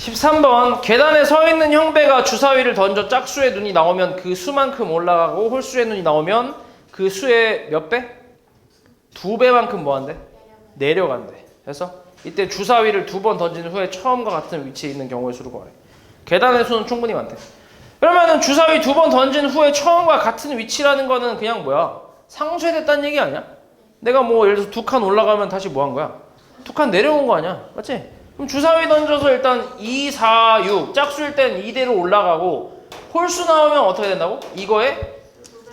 13번 계단에 서 있는 형배가 주사위를 던져 짝수의 눈이 나오면 그 수만큼 올라가고 홀수의 눈이 나오면 그 수의 몇 배? 2배만큼 뭐한대? 내려간대. 그래서 이때 주사위를 2번 던진 후에 처음과 같은 위치에 있는 경우의 수를 구하래. 계단의 수는 충분히 많대. 그러면은 주사위 2번 던진 후에 처음과 같은 위치라는 거는 그냥 뭐야? 상쇄됐다는 얘기 아니야? 내가 뭐 예를 들어서 2칸 올라가면 다시 뭐 한 거야? 2칸 내려온 거 아니야? 맞지? 그럼 주사위 던져서 일단 2, 4, 6 짝수일 땐 이대로 올라가고 홀수 나오면 어떻게 된다고? 이거에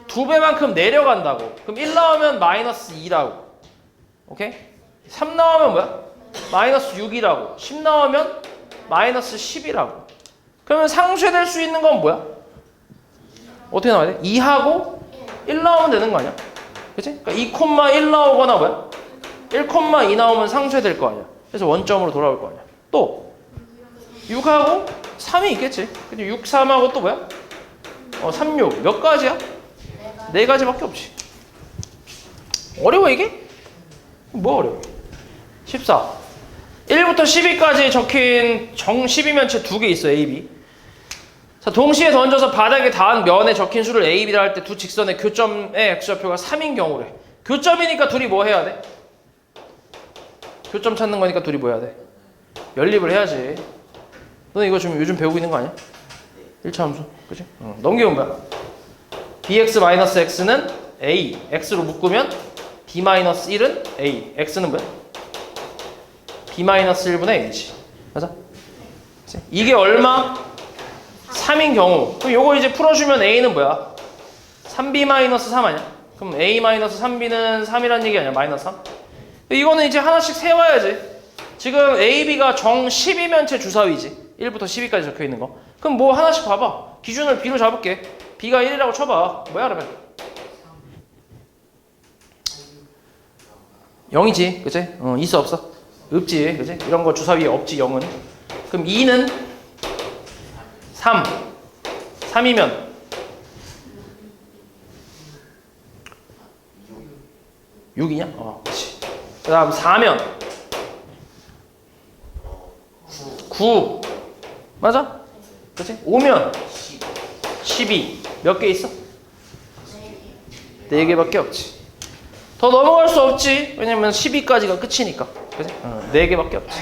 2배만큼 내려간다고. 그럼 1 나오면 마이너스 2라고. 오케이? 3 나오면 뭐야? 마이너스 6이라고. 10 나오면 마이너스 10이라고. 그러면 상쇄될 수 있는 건 뭐야? 어떻게 나와야 돼? 2하고 1 나오면 되는 거 아니야? 그치? 그러니까 2,1 나오거나 뭐야? 1,2 나오면 상쇄될 거 아니야? 그래서 원점으로 돌아올 거 아니야? 또 6하고 3이 있겠지? 근데 6, 3하고 또 뭐야? 3, 6 몇 가지야? 4가지밖에 없지. 어려워 이게? 뭐 어려워? 14 1부터 12까지 적힌 정 12면체 2개 있어. A, B. 자, 동시에 던져서 바닥에 닿은 면에 적힌 수를 A, B라 할 때 두 직선의 교점의 X좌표가 3인 경우래. 교점이니까 둘이 뭐 해야 돼? 교점 찾는 거니까 둘이 뭐 해야 돼? 연립을 해야지. 너는 이거 지금 요즘 배우고 있는 거 아니야? 1차 함수. 그치? 넘기면 뭐야? bx-x는 a. x로 묶으면 b-1은 a. x는 뭐야? b-1분의 a지. 맞아? 그치? 이게 얼마? 3인 경우. 그럼 요거 이제 풀어주면 a는 뭐야? 3b-3 아니야? 그럼 a-3b는 3이란 얘기 아니야? 마이너스 3? 이거는 이제 하나씩 세워야지. 지금 A, B가 정 12면체 주사위지. 1부터 12까지 적혀 있는 거. 그럼 뭐 하나씩 봐봐. 기준을 B로 잡을게. B가 1이라고 쳐봐. 뭐야 그러면? 0이지. 그치? 있어 없어? 없지. 그치? 이런 거 주사위에 없지 0은. 그럼 2는 3. 3이면 6이냐? 그치. 그 다음 4면 9 맞아? 그치? 5면 12 몇 개 있어? 4개밖에 없지. 더 넘어갈 수 없지. 왜냐면 12까지가 끝이니까. 그치? 4개밖에 없지.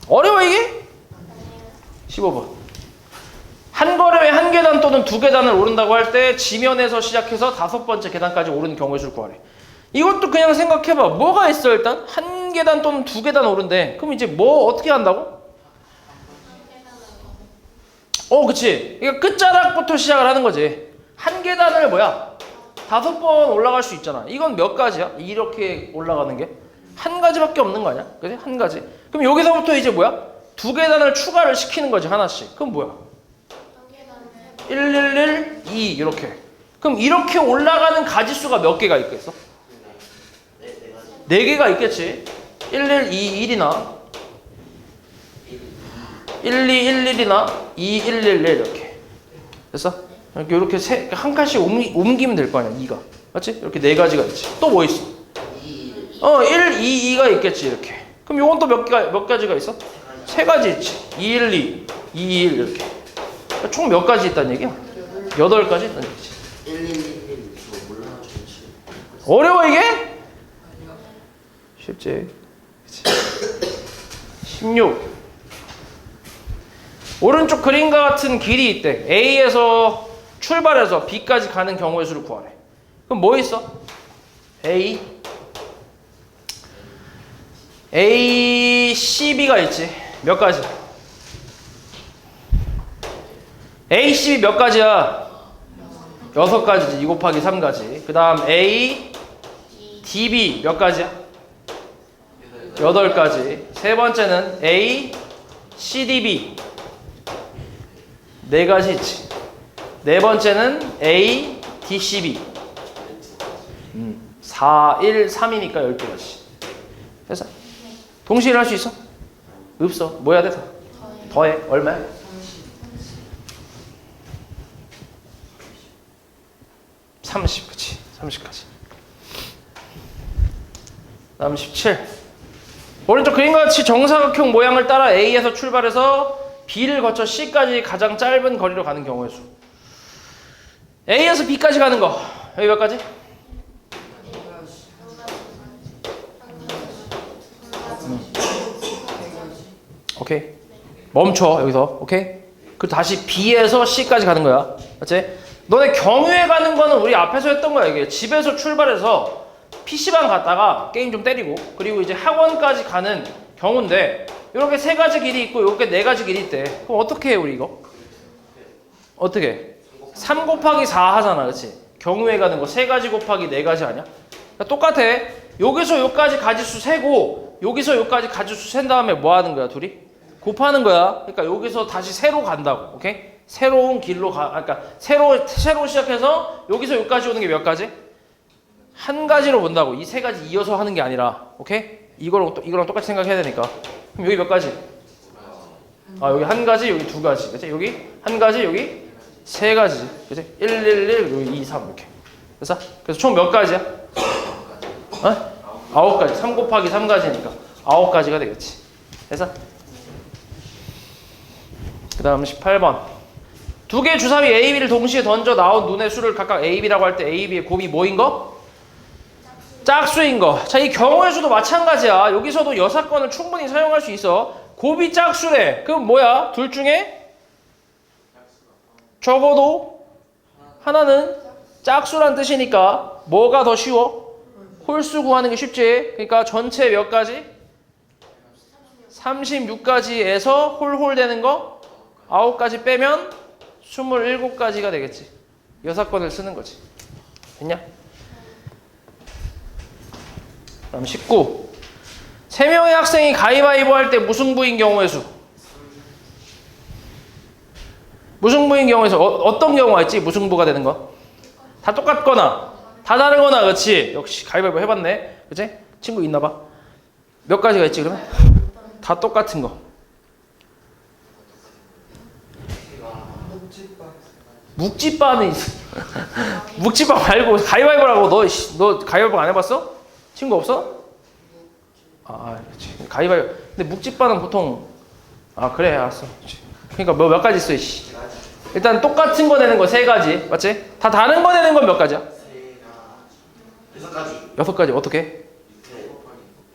어려워 이게? 15번 한 걸음에 한 계단 또는 두 계단을 오른다고 할 때 지면에서 시작해서 5번째 계단까지 오르는 경우의 수를 구하래. 이것도 그냥 생각해봐. 뭐가 있어 일단? 한 계단 또는 두 계단 오른대. 그럼 이제 뭐 어떻게 한다고? 그치. 그러니까 끝자락부터 시작을 하는 거지. 한 계단을 뭐야? 5번 올라갈 수 있잖아. 이건 몇 가지야? 이렇게 올라가는 게? 한 가지밖에 없는 거 아니야? 그치? 한 가지. 그럼 여기서부터 이제 뭐야? 두 계단을 추가를 시키는 거지 하나씩. 그럼 뭐야? 111, 2 이렇게. 그럼 이렇게 올라가는 가지수가 몇 개가 있겠어? 4개가 있겠지. 1121이나 1211이나 2111 이렇게. 됐어? 이렇게 한 칸씩 옮기면 될 거 아니야. 2가. 맞지? 이렇게 4가지가 있지. 또 뭐 있어? 1, 2, 2가 있겠지. 이렇게. 그럼 요건 또 몇 가지가 있어? 3가지 있지. 212, 221 이렇게. 총 몇 가지 있다는 얘기야? 8가지 있다는 얘기지. 111 어려워 이게? 쉽지. 그치. 16 오른쪽 그림과 같은 길이 있대. A에서 출발해서 B까지 가는 경우의 수를 구하래. 그럼 뭐 있어? A, C, B가 있지. 몇 가지? A, C, B 몇 가지야? 6가지지. 2 곱하기 3가지. 그 다음 A, D, B 몇 가지야? 8가지. 세 번째는 A, C, D, B 4가지 있지. 네 번째는 A, D, C, B 4, 1, 3이니까 12가지. 됐어? 동시에 할 수 있어? 없어. 뭐 해야 돼? 더해. 얼마야? 30, 그치? 30까지. 다음 17 오른쪽 그림과 같이 정사각형 모양을 따라 A에서 출발해서 B를 거쳐 C까지 가장 짧은 거리로 가는 경우의 수. A에서 B까지 가는 거 여기 몇 가지? 오케이. 멈춰 여기서. 오케이. 그리고 다시 B에서 C까지 가는 거야. 맞지? 너네 경유에 가는 거는 우리 앞에서 했던 거야. 이게 집에서 출발해서 PC방 갔다가 게임 좀 때리고 그리고 이제 학원까지 가는 경우인데 이렇게 세 가지 길이 있고 이렇게 네 가지 길이 있대. 그럼 어떻게 해 우리 이거? 어떻게 해? 3 곱하기 4 하잖아. 그렇지? 경우에 가는 거 세 가지 곱하기 네 가지 아니야? 그러니까 똑같아. 여기서 여기까지 가지수 세고 여기서 여기까지 가지수 센 다음에 뭐 하는 거야 둘이? 곱하는 거야. 그러니까 여기서 다시 세로 간다고. 오케이? 새로운 길로 그러니까 새로 시작해서 여기서 여기까지 오는 게 몇 가지? 한 가지로 본다고. 이 세 가지 이어서 하는 게 아니라. 오케이? 이거랑 똑같이 생각해야 되니까. 그럼 여기 몇 가지? 아, 여기 한 가지, 여기 두 가지. 그치? 여기 한 가지, 여기 세 가지. 그치? 1, 1, 1, 여기 2, 3 이렇게. 그래서 총 몇 가지야? 어? 9가지. 3 곱하기 3가지니까 9가지가 되겠지. 그래서 그 다음 18번. 두 개의 주사위 A, B를 동시에 던져 나온 눈의 수를 각각 A, B라고 할 때 A, B의 곱이 뭐인 거? 짝수인 거. 자, 이 경우의 수도 마찬가지야. 여기서도 여사건을 충분히 사용할 수 있어. 곱이 짝수래. 그럼 뭐야? 둘 중에 적어도 하나는 짝수란 뜻이니까 뭐가 더 쉬워? 홀수 구하는 게 쉽지. 그러니까 전체 몇 가지? 36가지에서 홀홀 되는 거 9가지 빼면 27가지가 되겠지. 여사건을 쓰는 거지. 됐냐? 다음 19. 3명의 학생이 가위바위보 할 때 무승부인 경우의 수. 무승부인 경우의 수. 어떤 경우가 있지? 무승부가 되는 거. 다 똑같거나 다 다르거나. 그렇지. 역시 가위바위보 해봤네. 그치? 친구 있나봐. 몇 가지가 있지 그러면? 다 똑같은 거. 묵찌빠는 묵찌빠 말고 가위바위보라고. 너 가위바위보 안 해봤어? 친구 없어? 아, 그렇지. 가위바위보. 근데 묵찌빠는 보통 그래 알았어. 그러니까 뭐 몇 가지 있어 이씨. 일단 똑같은 거 내는 거 세 가지 맞지? 다 다른 거 내는 건 몇 가지야? 6가지. 6가지 어떻게?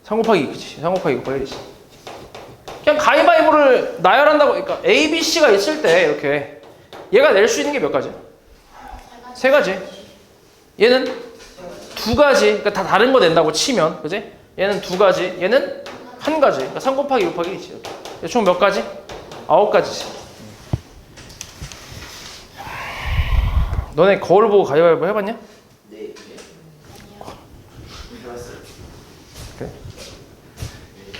3 곱하기 그치? 3 곱하기 2 곱하기 1이지. 그냥 가위바위보를 나열한다고. 그러니까 A, B, C가 있을 때 이렇게 얘가 낼 수 있는 게 몇 가지야? 3가지. 얘는 2가지. 그러니까 다 다른 거 낸다고 치면 그지? 얘는 2가지. 얘는 1가지. 그러니까 3 곱하기 2 곱하기 1이지. 총 몇 가지? 9가지지. 너네 거울 보고 가위바위보 해봤냐? 네. 그래.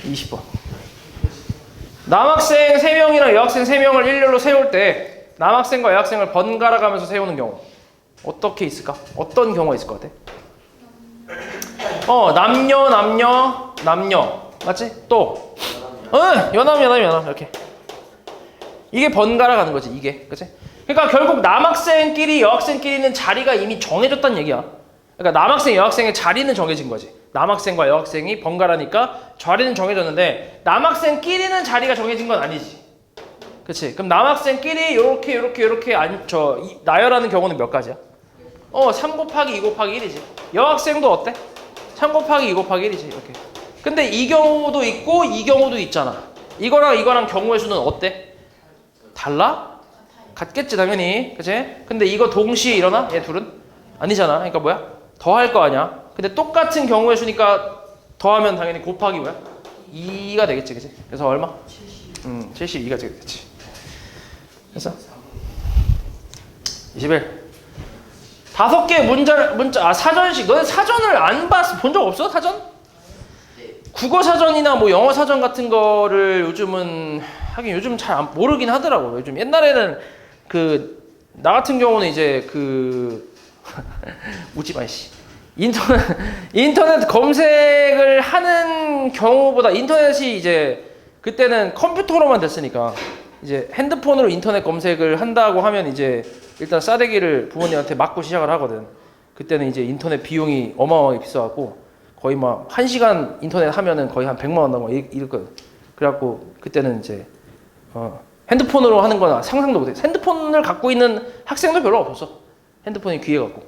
20번. 남학생 3명이랑 여학생 3명을 일렬로 세울 때 남학생과 여학생을 번갈아 가면서 세우는 경우 어떻게 있을까? 어떤 경우가 있을 것 같아? 남녀 맞지? 또 여남 이렇게. 이게 번갈아 가는 거지. 이게 그치? 그러니까 결국 남학생끼리 여학생끼리는 자리가 이미 정해졌다는 얘기야. 그러니까 남학생 여학생의 자리는 정해진 거지. 남학생과 여학생이 번갈아니까 자리는 정해졌는데 남학생끼리는 자리가 정해진 건 아니지. 그치? 그럼 남학생끼리 요렇게 나열하는 경우는 몇 가지야? 3 곱하기 2 곱하기 1이지. 여학생도 어때? 3 곱하기 2 곱하기 1이지. 이렇게. 근데 이 경우도 있고 이 경우도 있잖아. 이거랑 경우의 수는 어때? 달라? 같겠지 당연히. 그치? 근데 이거 동시에 일어나? 얘 둘은? 아니잖아. 그러니까 뭐야? 더할 거 아니야. 근데 똑같은 경우의 수니까 더하면 당연히 곱하기 뭐야? 2가 되겠지. 그치? 그래서 얼마? 72가 되겠지. 그래서 21. 5개 문자 사전식. 너네 사전을 안 본 적 없어? 사전? 국어 사전이나 뭐 영어 사전 같은 거를 요즘은 하긴 요즘 잘 모르긴 하더라고. 요즘 옛날에는 나 같은 경우는 이제 웃지 마 씨. 인터넷 검색을 하는 경우보다 인터넷이 이제 그때는 컴퓨터로만 됐으니까 이제 핸드폰으로 인터넷 검색을 한다고 하면 이제 일단 싸대기를 부모님한테 맞고 시작을 하거든. 그때는 이제 인터넷 비용이 어마어마하게 비싸갖고 거의 막 1시간 인터넷 하면은 거의 한 100만 원 나고 이랬거든. 그래갖고 그때는 이제 핸드폰으로 하는 거나 상상도 못해. 핸드폰을 갖고 있는 학생도 별로 없었어. 핸드폰이 귀해 갖고.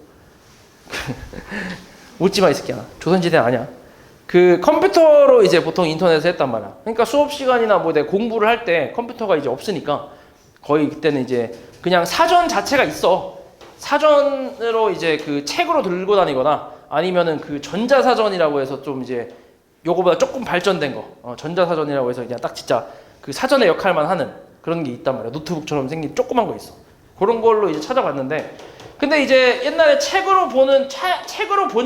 웃지마 이 새끼야. 조선시대 아니야. 그 컴퓨터로 이제 보통 인터넷을 했단 말이야. 그러니까 수업 시간이나 뭐 내 공부를 할 때 컴퓨터가 이제 없으니까 거의 그때는 이제 그냥 사전 자체가 있어. 사전으로 이제 그 책으로 들고 다니거나 아니면은 그 전자사전이라고 해서 좀 이제 요거보다 조금 발전된 거, 전자사전이라고 해서 그냥 딱 진짜 그 사전의 역할만 하는 그런 게 있단 말이야. 노트북처럼 생긴 조그만 거 있어. 그런 걸로 이제 찾아봤는데, 근데 이제 옛날에 책으로 본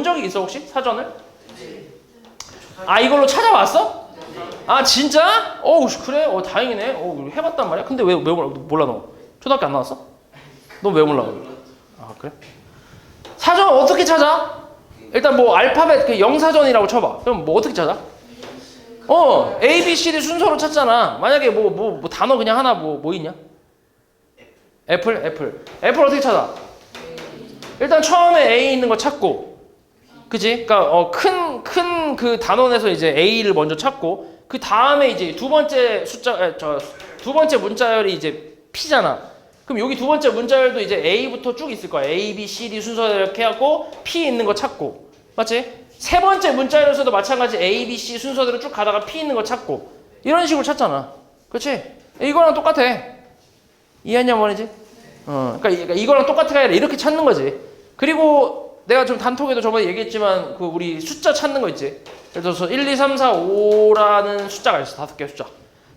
적이 있어 혹시 사전을? 아 이걸로 찾아봤어? 아 진짜? 그래? 다행이네. 해봤단 말이야. 근데 왜 몰라 너? 초등학교 안 나왔어? 너 왜 몰라? 아 그래? 사전 어떻게 찾아? 일단 뭐 알파벳 그 영사전이라고 쳐봐. 그럼 뭐 어떻게 찾아? A, B, C, D 순서로 찾잖아. 만약에 뭐 단어 그냥 하나 뭐 있냐? 애플 어떻게 찾아? 일단 처음에 A 있는 거 찾고, 그지? 그러니까 큰 그 단원에서 이제 A를 먼저 찾고, 그 다음에 이제 두 번째 문자열이 이제 P잖아. 그럼 여기 두 번째 문자열도 이제 A부터 쭉 있을 거야. A, B, C, D 순서대로 이렇게 하고 P 있는 거 찾고, 맞지? 세 번째 문자열에서도 마찬가지 A, B, C 순서대로 쭉 가다가 P 있는 거 찾고 이런 식으로 찾잖아. 그렇지? 이거랑 똑같아. 이해했냐 말이지? 그러니까 이거랑 똑같아가 아니라 이렇게 찾는 거지. 그리고 내가 좀 단톡에도 저번에 얘기했지만 그 우리 숫자 찾는 거 있지? 예를 들어서 1, 2, 3, 4, 5라는 숫자가 있어. 5개 숫자.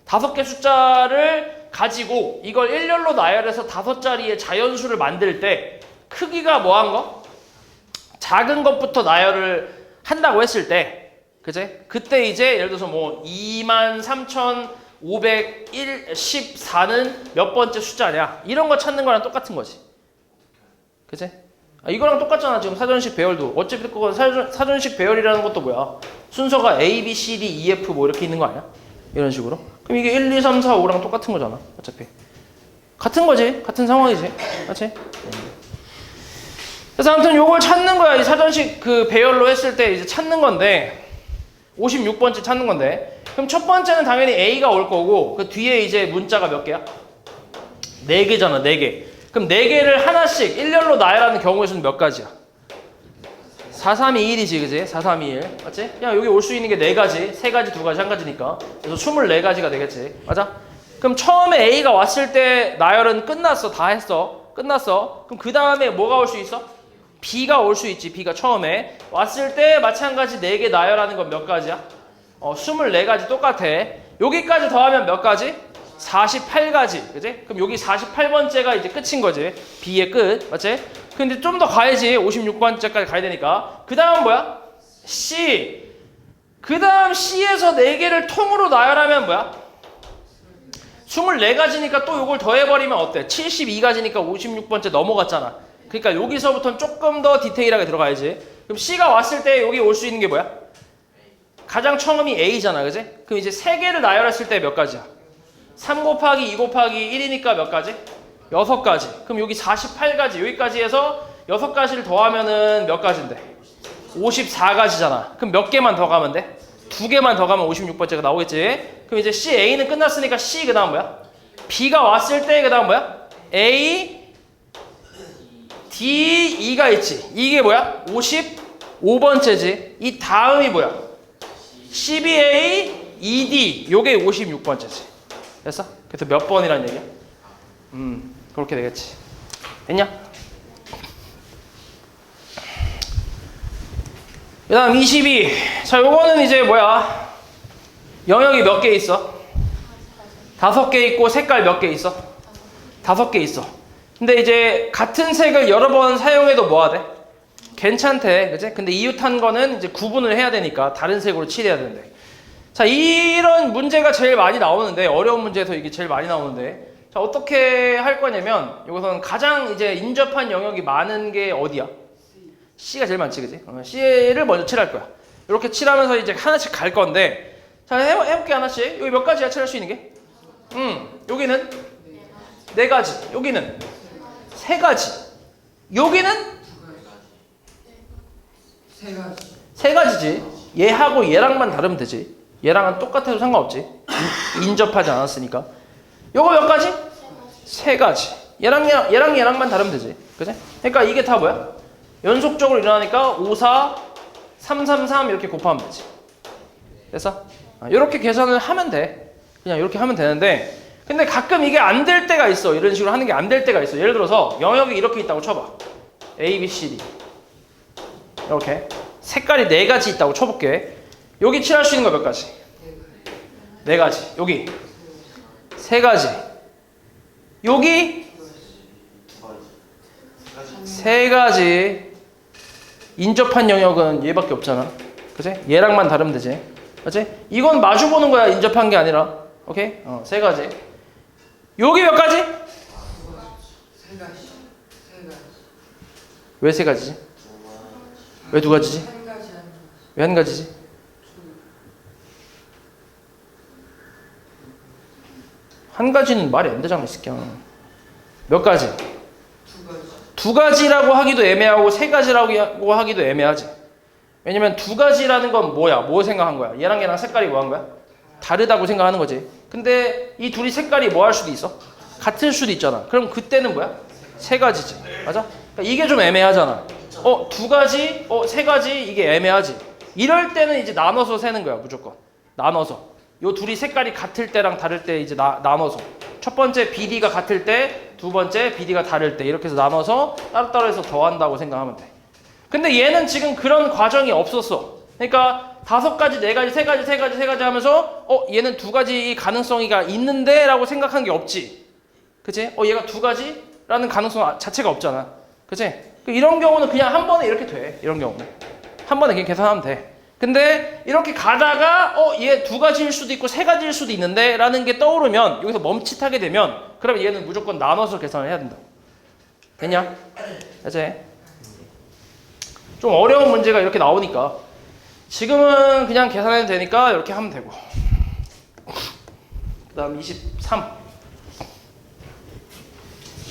5개 숫자를 가지고 이걸 일렬로 나열해서 5자리의 자연수를 만들 때 크기가 뭐한 거? 작은 것부터 나열을 한다고 했을 때, 그제? 그때 이제 예를 들어서 뭐 23,514는 몇 번째 숫자냐? 이런 거 찾는 거랑 똑같은 거지. 그제? 이거랑 똑같잖아. 지금 사전식 배열도. 어차피 그건 사전식 배열이라는 것도 뭐야? 순서가 A, B, C, D, E, F 뭐 이렇게 있는 거 아니야? 이런 식으로. 그럼 이게 1, 2, 3, 4, 5랑 똑같은 거잖아. 어차피. 같은 거지. 같은 상황이지. 맞지? 그래서 아무튼 요걸 찾는 거야. 이 사전식 그 배열로 했을 때 이제 찾는 건데, 56번째 찾는 건데, 그럼 첫 번째는 당연히 A가 올 거고, 그 뒤에 이제 문자가 몇 개야? 4개잖아, 4개. 그럼 4개를 하나씩 일렬로 나열하는 경우의 수는 몇 가지야? 4, 3, 2, 1이지, 그지? 4, 3, 2, 1. 맞지? 그냥 여기 올 수 있는 게 4가지, 3가지, 2가지, 1가지니까. 그래서 24가지가 되겠지. 맞아? 그럼 처음에 A가 왔을 때 나열은 끝났어. 다 했어. 끝났어. 그럼 그 다음에 뭐가 올 수 있어? B가 올 수 있지. B가 처음에 왔을 때 마찬가지 4개 나열하는 건 몇 가지야? 24가지 똑같아. 여기까지 더하면 몇 가지? 48가지. 그지? 그럼 여기 48번째가 이제 끝인 거지. B의 끝. 맞지? 근데 좀 더 가야지. 56번째까지 가야 되니까. 그 다음 뭐야? C. 그 다음 C에서 4개를 통으로 나열하면 뭐야? 24가지니까 또 요걸 더해버리면 어때? 72가지니까 56번째 넘어갔잖아. 그러니까 여기서부터는 조금 더 디테일하게 들어가야지. 그럼 C가 왔을 때 여기 올 수 있는 게 뭐야? 가장 처음이 A잖아. 그지? 그럼 이제 3개를 나열했을 때 몇 가지야? 3 곱하기 2 곱하기 1이니까 몇 가지? 6가지. 그럼 여기 48가지. 여기까지 해서 6가지를 더하면은 몇 가지인데? 54가지잖아. 그럼 몇 개만 더 가면 돼? 2개만 더 가면 56번째가 나오겠지? 그럼 이제 C, A는 끝났으니까 C 그 다음 뭐야? B가 왔을 때 그 다음 뭐야? A, D, E가 있지. 이게 뭐야? 55번째지. 이 다음이 뭐야? CBA, ED. 요게 56번째지. 됐어? 그래서 몇 번이란 얘기야? 그렇게 되겠지. 됐냐? 그 다음 22. 자, 요거는 이제 뭐야? 영역이 몇 개 있어? 5개 있고 색깔 몇 개 있어? 5개 있어. 근데 이제 같은 색을 여러 번 사용해도 뭐가 돼? 괜찮대. 그치? 근데 이웃한 거는 이제 구분을 해야 되니까 다른 색으로 칠해야 되는데. 자, 이런 문제가 제일 많이 나오는데, 어려운 문제에서 이게 제일 많이 나오는데, 자, 어떻게 할 거냐면, 여기서는 가장 이제 인접한 영역이 많은 게 어디야? C가 제일 많지, 그지? C를 먼저 칠할 거야. 이렇게 칠하면서 이제 하나씩 갈 건데, 자, 해볼게, 하나씩. 여기 몇 가지야, 칠할 수 있는 게? 여기는 4가지. 여기는 3가지. 여기는 3가지지. 얘하고 얘랑만 다르면 되지. 얘랑은 똑같아도 상관없지. 인접하지 않았으니까. 요거 몇 가지? 세 가지. 얘랑만 다르면 되지. 그치? 그러니까 이게 다 뭐야? 연속적으로 일어나니까 5, 4, 3, 3, 3 이렇게 곱하면 되지. 됐어? 이렇게 계산을 하면 돼. 그냥 이렇게 하면 되는데, 근데 가끔 이게 안 될 때가 있어. 이런 식으로 하는 게 안 될 때가 있어. 예를 들어서 영역이 이렇게 있다고 쳐봐. A, B, C, D 이렇게 색깔이 4가지 있다고 쳐볼게. 여기 칠할 수 있는 거 몇 가지? 4가지. 여기 3가지. 여기 3가지. 인접한 영역은 얘밖에 없잖아. 그치? 얘랑만 다르면 되지. 그치? 이건 마주보는 거야. 인접한 게 아니라. 오케이? 3가지. 여기 몇 가지? 왜 3가지지? 왜 2가지지? 왜 1가지지? 한 가지는 말이 안 되잖아, 이 새끼야. 몇 가지? 2가지라고 하기도 애매하고 3가지라고 하기도 애매하지. 왜냐면 2가지라는 건 뭐야? 뭐 생각한 거야? 얘랑 색깔이 뭐 한 거야? 다르다고 생각하는 거지. 근데 이 둘이 색깔이 뭐 할 수도 있어? 같을 수도 있잖아. 그럼 그때는 뭐야? 3가지지. 맞아? 그러니까 이게 좀 애매하잖아. 2가지? 3가지? 이게 애매하지. 이럴 때는 이제 나눠서 세는 거야, 무조건. 나눠서. 요 둘이 색깔이 같을 때랑 다를 때 이제 나눠서. 첫 번째 BD가 같을 때, 두 번째 BD가 다를 때 이렇게 해서 나눠서 따로따로 해서 더한다고 생각하면 돼. 근데 얘는 지금 그런 과정이 없었어. 그러니까 5가지, 4가지, 3가지, 3가지, 3가지 하면서 얘는 2가지 가능성이가 있는데 라고 생각한 게 없지. 그치? 얘가 2가지라는 가능성 자체가 없잖아. 그치? 이런 경우는 그냥 한 번에 이렇게 돼. 이런 경우는 한 번에 그냥 계산하면 돼. 근데 이렇게 가다가 얘 2가지일 수도 있고 3가지일 수도 있는데 라는 게 떠오르면 여기서 멈칫하게 되면 그러면 얘는 무조건 나눠서 계산을 해야 된다. 됐냐? 그치? 좀 어려운 문제가 이렇게 나오니까 지금은 그냥 계산해도 되니까 이렇게 하면 되고. 그 다음 23.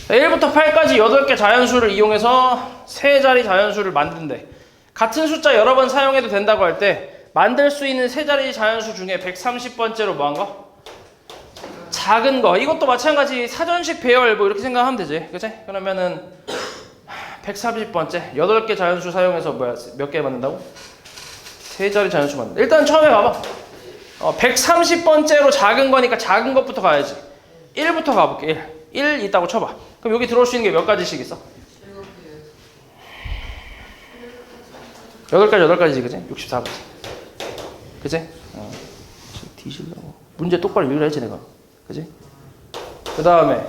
1부터 8까지 8개 자연수를 이용해서 3자리 자연수를 만든대. 같은 숫자 여러 번 사용해도 된다고 할 때 만들 수 있는 3자리 자연수 중에 130번째로 뭐한 거? 작은 거. 이것도 마찬가지 사전식 배열 뭐 이렇게 생각하면 되지. 그치? 그러면은 130번째 8개 자연수 사용해서 몇 개 만든다고? 3자리 자연수 만든다. 일단 처음에 봐봐. 130번째로 작은 거니까 작은 것부터 가야지. 1부터 가볼게. 1 있다고 쳐봐. 그럼 여기 들어올 수 있는 게 몇 가지씩 있어? 8가지지, 그치? 64가지. 그치? 뒤질라고. 문제 똑바로 읽으라 했지, 내가. 그치? 그 다음에,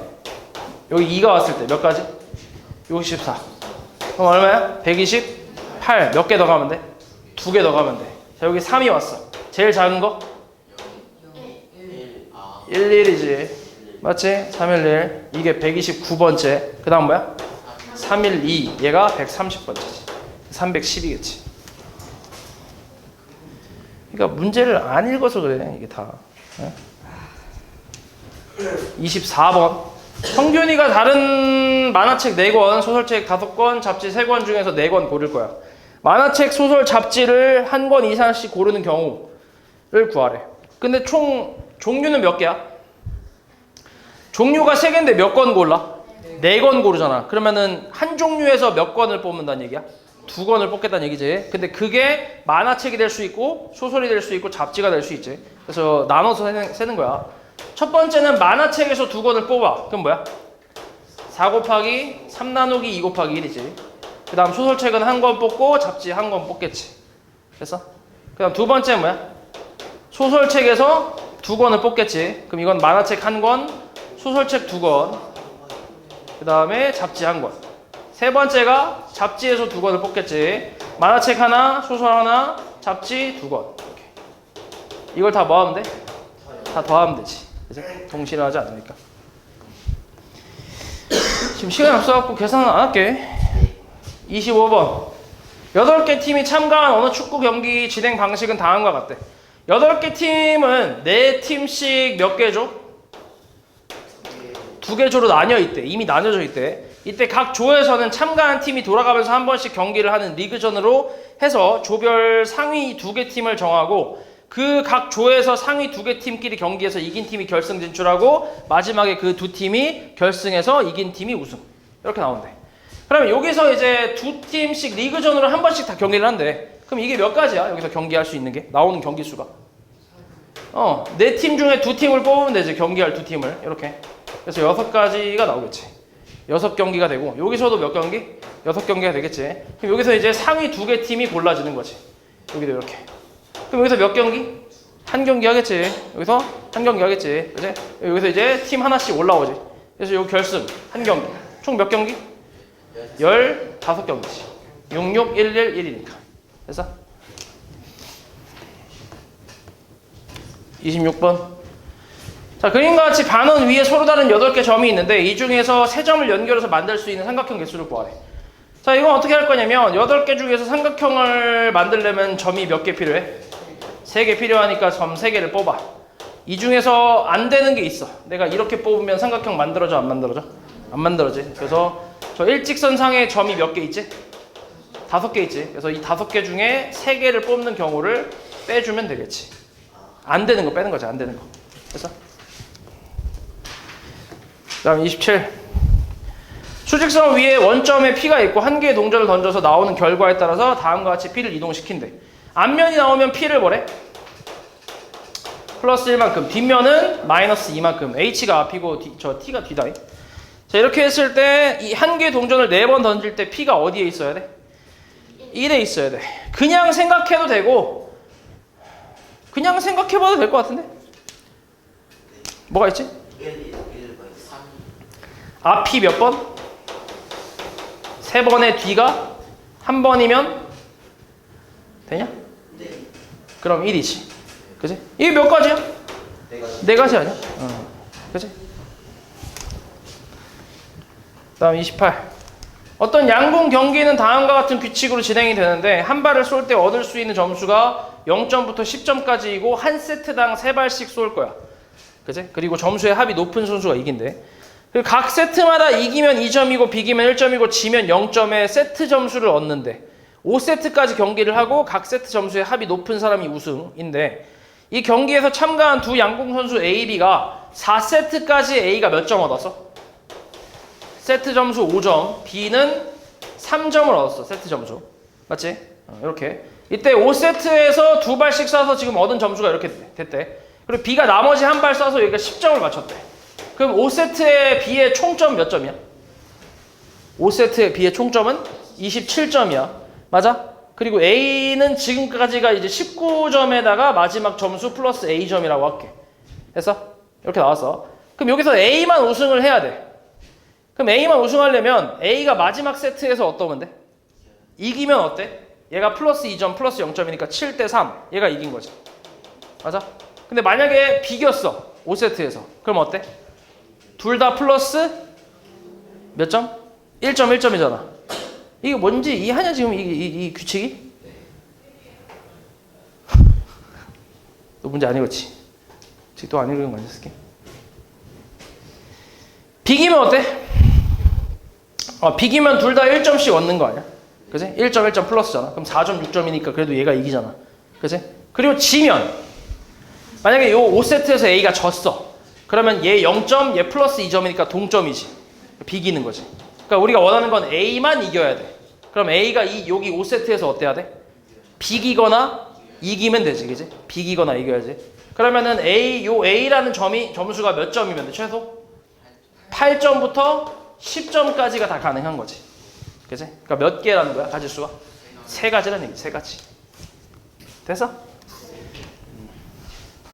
여기 2가 왔을 때 몇 가지? 64. 그럼 얼마야? 128. 몇 개 더 가면 돼? 2개 더 가면 돼. 자, 여기 3이 왔어. 제일 작은 거? 11이지. 맞지? 311. 이게 129번째. 그 다음 뭐야? 312. 얘가 130번째지. 310이겠지. 그러니까 문제를 안 읽어서 그래, 이게 다. 24번. 성균이가 다른 만화책 4권, 소설책 5권, 잡지 3권 중에서 4권 고를 거야. 만화책, 소설, 잡지를 한 권 이상씩 고르는 경우를 구하래. 근데 총 종류는 몇 개야? 종류가 3개인데 몇 권 골라? 4권 고르잖아. 그러면은 한 종류에서 몇 권을 뽑는다는 얘기야? 2권을 뽑겠다는 얘기지. 근데 그게 만화책이 될 수 있고 소설이 될 수 있고 잡지가 될 수 있지. 그래서 나눠서 세는 거야. 첫 번째는 만화책에서 2권을 뽑아. 그럼 뭐야? 4 곱하기 3 나누기 2 곱하기 1이지. 그 다음 소설책은 한 권 뽑고 잡지 한 권 뽑겠지. 됐어? 그 다음 두 번째 뭐야? 소설책에서 2권을 뽑겠지. 그럼 이건 만화책 한 권, 소설책 2권, 그 다음에 잡지 한 권. 세 번째가 잡지에서 2권을 뽑겠지. 만화책 하나, 소설 하나, 잡지 2권. 이렇게. 이걸 다 뭐 하면 돼? 다 더하면 되지. 그치? 동시에 하지 않으니까. 지금 시간이 없어갖고 계산은 안 할게. 25번. 8개 팀이 참가한 어느 축구 경기 진행 방식은 다음과 같대. 8개 팀은 4팀씩 몇 개조? 2개조로 나뉘어 있대. 이미 나뉘어져 있대. 이때 각 조에서는 참가한 팀이 돌아가면서 한 번씩 경기를 하는 리그전으로 해서 조별 상위 2개 팀을 정하고 그 각 조에서 상위 2개 팀끼리 경기해서 이긴 팀이 결승 진출하고 마지막에 그 두 팀이 결승해서 이긴 팀이 우승. 이렇게 나온대. 그러면 여기서 이제 두 팀씩 리그전으로 한 번씩 다 경기를 한대. 그럼 이게 몇 가지야? 여기서 경기할 수 있는 게? 나오는 경기 수가. 네 팀 중에 두 팀을 뽑으면 되지. 경기할 두 팀을. 이렇게. 그래서 6가지가 나오겠지. 6경기가 되고 여기서도 몇 경기? 6경기가 되겠지. 그럼 여기서 이제 상위 2개 팀이 골라지는 거지. 여기도 이렇게. 그럼 여기서 몇 경기? 한 경기 하겠지. 여기서 한 경기 하겠지. 그치? 여기서 이제 팀 하나씩 올라오지. 그래서 여기 결승 한 경기. 총 몇 경기? 15경기지. 6, 6, 1, 1, 1이니까. 됐어? 26번. 자, 그림과 같이 반원 위에 서로 다른 8개 점이 있는데 이 중에서 3점을 연결해서 만들 수 있는 삼각형 개수를 구하래. 자, 이건 어떻게 할 거냐면 8개 중에서 삼각형을 만들려면 점이 몇 개 필요해? 3개 필요하니까 점 3개를 뽑아. 이 중에서 안 되는 게 있어. 내가 이렇게 뽑으면 삼각형 만들어져 안 만들어져? 안 만들어지. 그래서 저 일직선상에 점이 몇 개 있지? 5개 있지. 그래서 이 5개 중에 3개를 뽑는 경우를 빼주면 되겠지. 안 되는 거 빼는 거지. 안 되는 거. 됐어? 그 다음 27. 수직선 위에 원점에 P가 있고 한 개의 동전을 던져서 나오는 결과에 따라서 다음과 같이 P를 이동시킨대. 앞면이 나오면 P를 뭐래? 플러스 1만큼. 뒷면은 마이너스 2만큼. H가 앞이고 저 T가 뒤다. 자, 이렇게 했을 때 이 한 개의 동전을 4번 던질 때 P가 어디에 있어야 돼? 1에 있어야 돼. 그냥 생각해도 되고 그냥 생각해봐도 될 것 같은데? 뭐가 있지? 앞이 몇 번? 3번의 뒤가 한 번이면 되냐? 네. 그럼 1이지. 그치? 이게 몇 가지야? 4가지 아니야? 그치? 다음 28. 어떤 양궁 경기는 다음과 같은 규칙으로 진행이 되는데 한 발을 쏠 때 얻을 수 있는 점수가 0점부터 10점까지이고 한 세트당 3발씩 쏠 거야. 그치? 그리고 점수의 합이 높은 선수가 이긴대. 그리고 각 세트마다 이기면 2점이고 비기면 1점이고 지면 0점의 세트 점수를 얻는데 5세트까지 경기를 하고 각 세트 점수의 합이 높은 사람이 우승인데 이 경기에서 참가한 두 양궁 선수 A, B가 4세트까지 A가 몇 점 얻었어? 세트 점수 5점, B는 3점을 얻었어. 세트 점수. 맞지? 이렇게. 이때 5세트에서 2발씩 쏴서 지금 얻은 점수가 이렇게 됐대. 그리고 B가 나머지 한 발 쏴서 여기가 10점을 맞췄대. 그럼 5세트의 B의 총점 몇 점이야? 5세트의 B의 총점은 27점이야. 맞아? 그리고 A는 지금까지가 이제 19점에다가 마지막 점수 플러스 A점이라고 할게. 됐어? 이렇게 나왔어. 그럼 여기서 A만 우승을 해야 돼. 그럼 A만 우승하려면 A가 마지막 세트에서 어떠면 돼? 이기면 어때? 얘가 플러스 2점 플러스 0점이니까 7대 3. 얘가 이긴 거지. 맞아? 근데 만약에 비겼어. 5세트에서. 그럼 어때? 둘 다 플러스 몇 점? 1점 1점이잖아. 이게 뭔지 이해하냐 지금 이 규칙이? 너 문제 안 읽었지? 지금 또 안 읽은 거 아니었을게? 비기면 어때? 비기면 둘 다 1점씩 얻는 거 아니야? 그치? 1점 1점 플러스잖아. 그럼 4점 6점이니까 그래도 얘가 이기잖아. 그치? 그리고 지면 만약에 요 5세트에서 A가 졌어. 그러면 얘 0점, 얘 플러스 2점이니까 동점이지. 비기는 거지. 그러니까 우리가 원하는 건 A만 이겨야 돼. 그럼 A가 여기 5세트에서 어때야 돼? 비기거나 이기면 되지. 그지? 비기거나 이겨야지. 그러면은 요 A라는 점수가 몇 점이면 돼? 최소? 8점부터 10점까지가 다 가능한 거지. 그지? 그러니까 몇 개라는 거야? 가질 수가? 3가지라는 얘기. 3가지. 됐어?